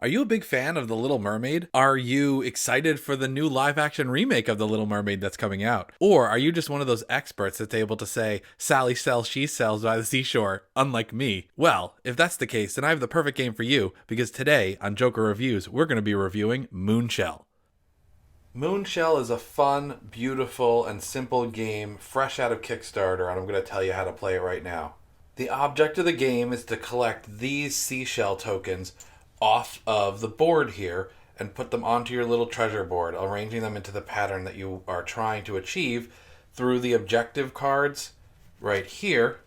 Are you a big fan of The Little Mermaid? Are you excited for the new live action remake of The Little Mermaid that's coming out? Or are you just one of those experts that's able to say, Sally sells she sells by the seashore, unlike me? Well, if that's the case, then I have the perfect game for you, because today on Joker Reviews, we're going to be reviewing Moonshell. Moonshell is a fun, beautiful, and simple game fresh out of Kickstarter, and I'm going to tell you how to play it right now. The object of the game is to collect these seashell tokens off of the board here and put them onto your little treasure board, arranging them into the pattern that you are trying to achieve through the objective cards right here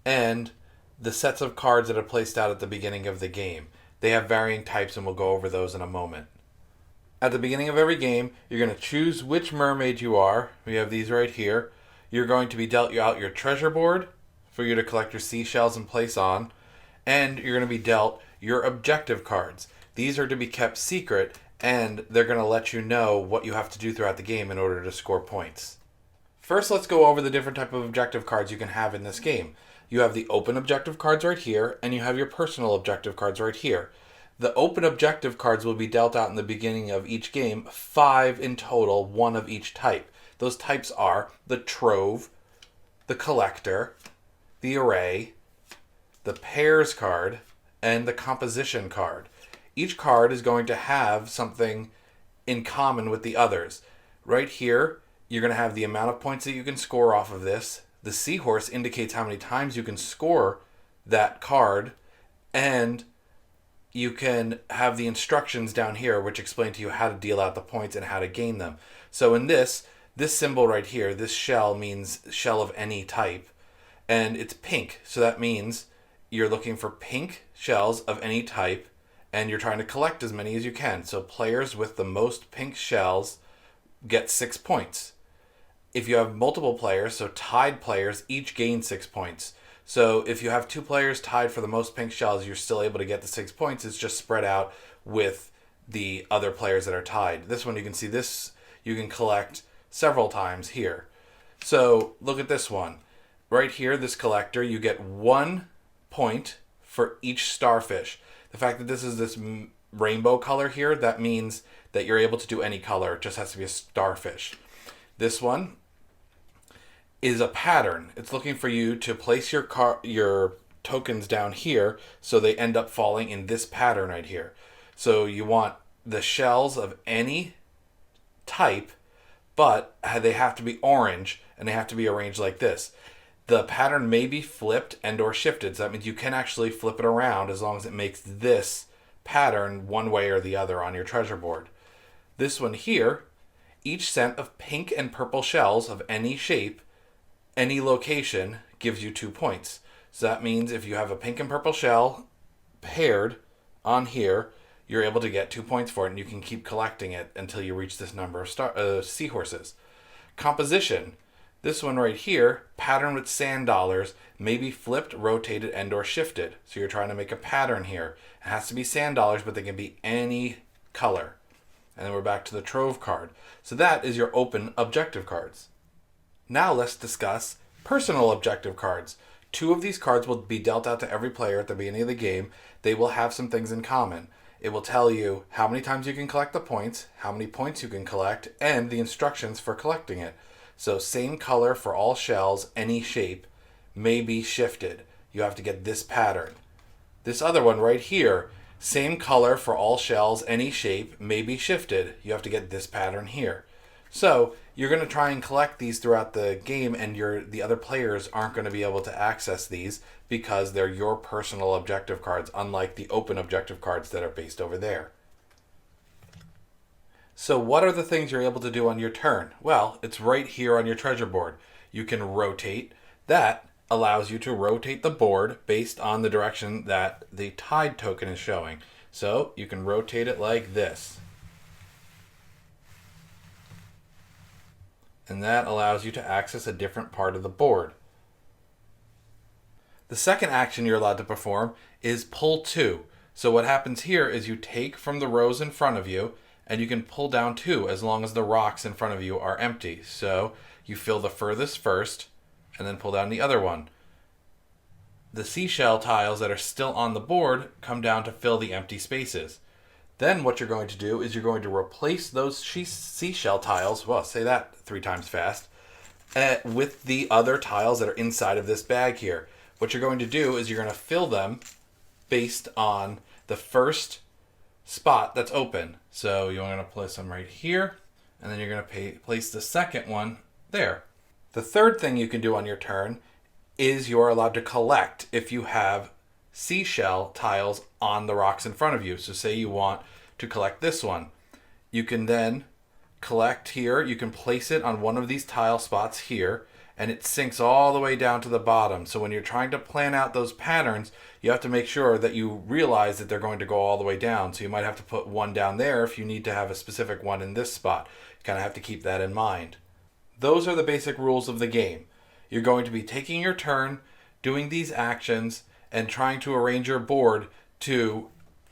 and the sets of cards that are placed out at the beginning of the game. They have varying types, and we'll go over those in a moment. At the beginning of every game, you're going to choose which mermaid you are. We have these right here. You're going to be dealt out your treasure board for you to collect your seashells and place on, and you're going to be dealt your objective cards. These are to be kept secret, and they're going to let you know what you have to do throughout the game in order to score points. First, let's go over the different type of objective cards you can have in this game. You have the open objective cards right here, and you have your personal objective cards right here. The open objective cards will be dealt out in the beginning of each game, 5 in total, 1 of each type. Those types are the trove, the collector, the array, the pairs card, and the composition card. Each card is going to have something in common with the others. Right here, you're going to have the amount of points that you can score off of this. The seahorse indicates how many times you can score that card, and you can have the instructions down here which explain to you how to deal out the points and how to gain them. So in this symbol right here, this shell means shell of any type, and it's pink. So that means you're looking for pink shells of any type, and you're trying to collect as many as you can. So players with the most pink shells get 6 points. If you have multiple players, so tied players, each gain 6 points. So if you have 2 players tied for the most pink shells, you're still able to get the 6 points. It's just spread out with the other players that are tied. This one, you can see this, you can collect several times here. So look at this one. Right here, this collector, you get 1 point for each starfish. The fact that this is this rainbow color here, that means that you're able to do any color. It just has to be a starfish. This one is a pattern. It's looking for you to place your tokens down here so they end up falling in this pattern right here. So you want the shells of any type, but they have to be orange and they have to be arranged like this. The pattern may be flipped and or shifted. So that means you can actually flip it around as long as it makes this pattern one way or the other on your treasure board. This one here, each set of pink and purple shells of any shape, any location, gives you 2 points. So that means if you have a pink and purple shell paired on here, you're able to get 2 points for it, and you can keep collecting it until you reach this number of seahorses. Composition. This one right here, pattern with sand dollars, may be flipped, rotated, and or shifted. So you're trying to make a pattern here. It has to be sand dollars, but they can be any color. And then we're back to the trove card. So that is your open objective cards. Now let's discuss personal objective cards. 2 of these cards will be dealt out to every player at the beginning of the game. They will have some things in common. It will tell you how many times you can collect the points, how many points you can collect, and the instructions for collecting it. So same color for all shells, any shape, may be shifted. You have to get this pattern. This other one right here, same color for all shells, any shape, may be shifted. You have to get this pattern here. So you're going to try and collect these throughout the game, and the other players aren't going to be able to access these because they're your personal objective cards, unlike the open objective cards that are based over there. So what are the things you're able to do on your turn? Well, it's right here on your treasure board. You can rotate. That allows you to rotate the board based on the direction that the tide token is showing. So you can rotate it like this. And that allows you to access a different part of the board. The second action you're allowed to perform is pull 2. So what happens here is you take from the rows in front of you, and you can pull down 2 as long as the rocks in front of you are empty. So you fill the furthest first, and then pull down the other one. The seashell tiles that are still on the board come down to fill the empty spaces. Then what you're going to do is you're going to replace those seashell tiles, well, say that 3 times fast, with the other tiles that are inside of this bag here. What you're going to do is you're going to fill them based on the first spot that's open. So you're going to place them right here, and then you're going to place the second one there. The third thing you can do on your turn is you're allowed to collect if you have seashell tiles on the rocks in front of you. So say you want to collect this one. You can then collect here. You can place it on one of these tile spots here, and it sinks all the way down to the bottom. So when you're trying to plan out those patterns, you have to make sure that you realize that they're going to go all the way down. So you might have to put one down there if you need to have a specific one in this spot. You kind of have to keep that in mind. Those are the basic rules of the game. You're going to be taking your turn, doing these actions, and trying to arrange your board to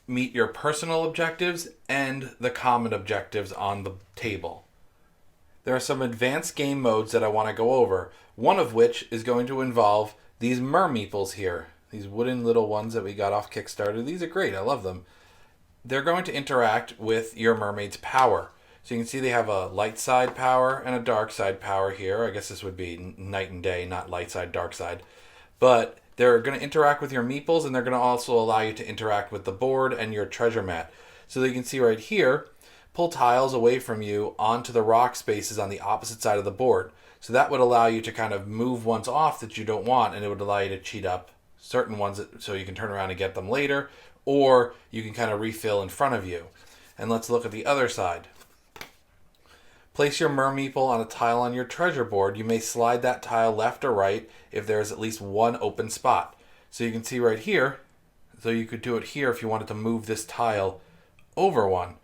meet your personal objectives and the common objectives on the table. There are some advanced game modes that I want to go over, one of which is going to involve these mermeeples here, these wooden little ones that we got off Kickstarter. These are great, I love them. They're going to interact with your mermaid's power. So you can see they have a light side power and a dark side power here. I guess this would be night and day, not light side, dark side. But they're going to interact with your meeples, and they're going to also allow you to interact with the board and your treasure mat. So you can see right here, pull tiles away from you onto the rock spaces on the opposite side of the board. So that would allow you to kind of move ones off that you don't want, and it would allow you to cheat up certain ones so you can turn around and get them later, or you can kind of refill in front of you. And let's look at the other side. Place your mermeeple on a tile on your treasure board. You may slide that tile left or right if there is at least one open spot. So you can see right here, so you could do it here if you wanted to move this tile over one.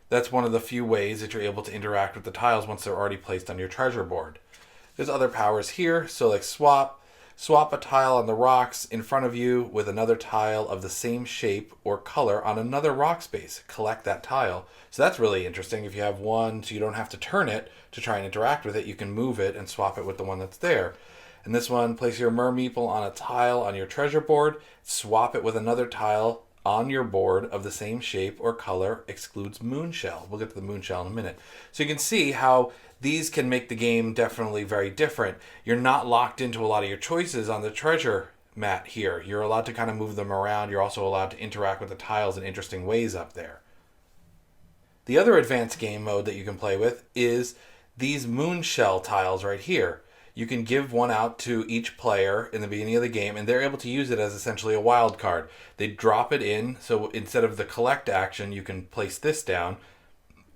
That's one of the few ways that you're able to interact with the tiles once they're already placed on your treasure board. There's other powers here, so like swap a tile on the rocks in front of you with another tile of the same shape or color on another rock space. Collect that tile. So that's really interesting. If you have one, so you don't have to turn it to try and interact with it, you can move it and swap it with the one that's there. And this one, place your mermeeple on a tile on your treasure board, swap it with another tile on your board of the same shape or color, excludes Moonshell. We'll get to the Moonshell in a minute. So you can see how these can make the game definitely very different. You're not locked into a lot of your choices on the treasure mat here. You're allowed to kind of move them around. You're also allowed to interact with the tiles in interesting ways up there. The other advanced game mode that you can play with is these Moonshell tiles right here. You can give one out to each player in the beginning of the game, and they're able to use it as essentially a wild card. They drop it in, so instead of the collect action, you can place this down,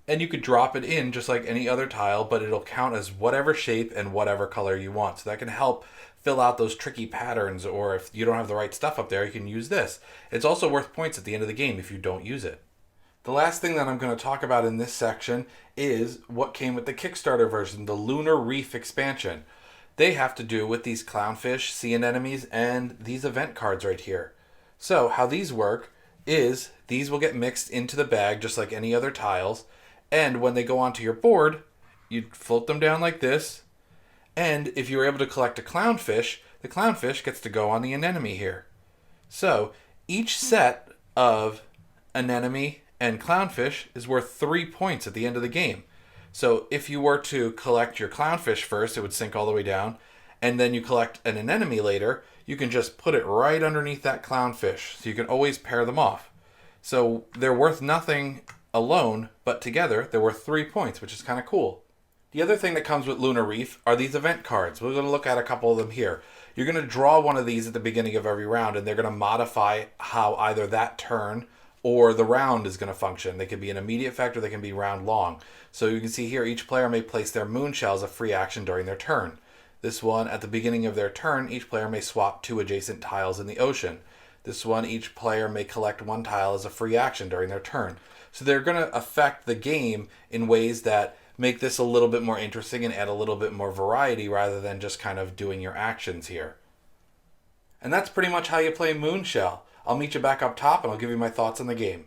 and you could drop it in just like any other tile, but it'll count as whatever shape and whatever color you want. So that can help fill out those tricky patterns, or if you don't have the right stuff up there, you can use this. It's also worth points at the end of the game if you don't use it. The last thing that I'm going to talk about in this section is what came with the Kickstarter version, the Lunar Reef expansion. They have to do with these clownfish, sea anemones, and these event cards right here. So how these work is these will get mixed into the bag just like any other tiles, and when they go onto your board, you float them down like this, and if you're able to collect a clownfish, the clownfish gets to go on the anemone here. So each set of anemone and clownfish is worth 3 points at the end of the game. So if you were to collect your clownfish first, it would sink all the way down, and then you collect an anemone later, you can just put it right underneath that clownfish, so you can always pair them off. So they're worth nothing alone, but together they're worth 3 points, which is kind of cool. The other thing that comes with Lunar Reef are these event cards. We're going to look at a couple of them here. You're going to draw one of these at the beginning of every round, and they're going to modify how either that turn or the round is going to function. They can be an immediate effect, or they can be round long. So you can see here, each player may place their Moonshell as a free action during their turn. This one, at the beginning of their turn, each player may swap 2 adjacent tiles in the ocean. This one, each player may collect 1 tile as a free action during their turn. So they're going to affect the game in ways that make this a little bit more interesting and add a little bit more variety rather than just kind of doing your actions here. And that's pretty much how you play Moonshell. I'll meet you back up top and I'll give you my thoughts on the game.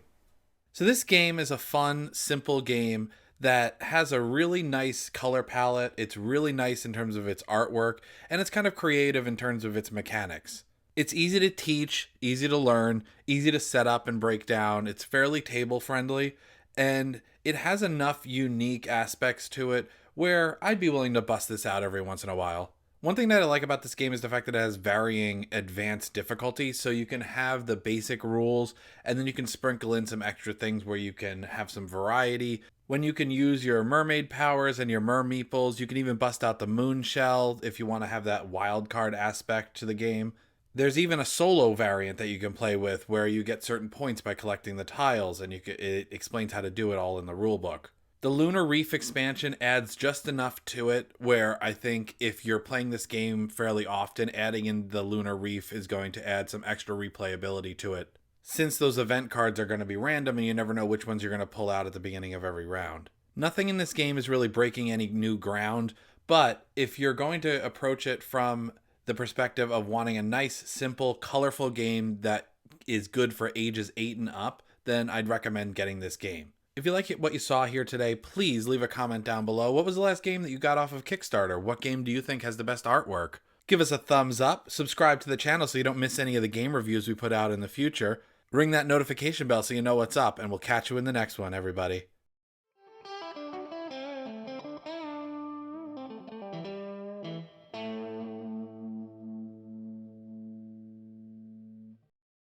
So this game is a fun, simple game that has a really nice color palette. It's really nice in terms of its artwork, and it's kind of creative in terms of its mechanics. It's easy to teach, easy to learn, easy to set up and break down. It's fairly table friendly, and it has enough unique aspects to it where I'd be willing to bust this out every once in a while. One thing that I like about this game is the fact that it has varying advanced difficulty, so you can have the basic rules, and then you can sprinkle in some extra things where you can have some variety. When you can use your mermaid powers and your mermeeples, you can even bust out the Moonshell if you want to have that wild card aspect to the game. There's even a solo variant that you can play with where you get certain points by collecting the tiles, and it explains how to do it all in the rulebook. The Lunar Reef expansion adds just enough to it where I think if you're playing this game fairly often, adding in the Lunar Reef is going to add some extra replayability to it, since those event cards are going to be random and you never know which ones you're going to pull out at the beginning of every round. Nothing in this game is really breaking any new ground, but if you're going to approach it from the perspective of wanting a nice, simple, colorful game that is good for ages 8 and up, then I'd recommend getting this game. If you like what you saw here today, please leave a comment down below. What was the last game that you got off of Kickstarter? What game do you think has the best artwork? Give us a thumbs up, subscribe to the channel so you don't miss any of the game reviews we put out in the future. Ring that notification bell so you know what's up, and we'll catch you in the next one, everybody.